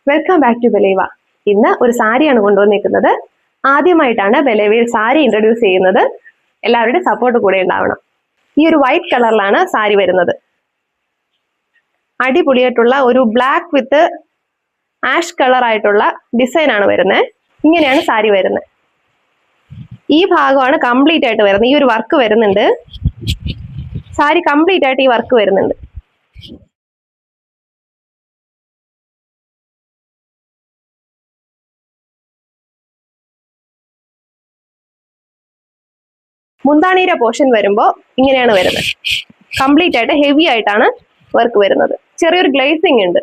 Welcome back to ബലേവ. ഇന്ന് ഒരു സാരിയാണ് കൊണ്ടുവന്നിരിക്കുന്നത്. ആദ്യമായിട്ടാണ് ബലേവയിൽ സാരി ഇൻട്രൊഡ്യൂസ് ചെയ്യുന്നത്. എല്ലാവരുടെയും സപ്പോർട്ട് കൂടെ ഉണ്ടാവണം. ഈ ഒരു വൈറ്റ് കളറിലാണ് സാരി വരുന്നത്. അടിപൊളിയായിട്ടുള്ള ഒരു ബ്ലാക്ക് വിത്ത് ആഷ് കളർ ആയിട്ടുള്ള ഡിസൈൻ ആണ് വരുന്നത്. ഇങ്ങനെയാണ് സാരി വരുന്നത്. ഈ ഭാഗമാണ് കംപ്ലീറ്റ് ആയിട്ട് വരുന്നത്. ഈ ഒരു വർക്ക് വരുന്നുണ്ട്. സാരി കംപ്ലീറ്റ് ആയിട്ട് ഈ വർക്ക് വരുന്നുണ്ട്. മുന്താണിയുടെ പോർഷൻ വരുമ്പോൾ ഇങ്ങനെയാണ് വരുന്നത്. കംപ്ലീറ്റ് ആയിട്ട് ഹെവി ആയിട്ടാണ് വർക്ക് വരുന്നത്. ചെറിയൊരു ഗ്ലേസിംഗ് ഉണ്ട്.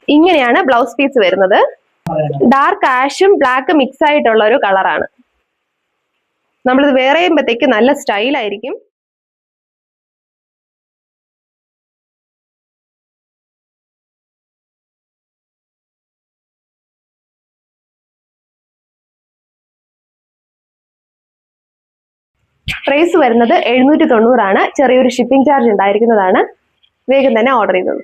ഇങ്ങനെയാണ് ബ്ലൗസ് പീസ് വരുന്നത്. ഡാർക്ക് ആഷും ബ്ലാക്കും മിക്സ് ആയിട്ടുള്ള ഒരു കളറാണ്. നമ്മളിത് വേറെ ചെയ്യുമ്പോഴത്തേക്ക് നല്ല സ്റ്റൈലായിരിക്കും. പ്രൈസ് വരുന്നത് 790 ആണ്. ചെറിയൊരു ഷിപ്പിംഗ് ചാർജ് ഉണ്ടായിരിക്കുന്നതാണ്. വേഗം തന്നെ ഓർഡർ ചെയ്തോളൂ.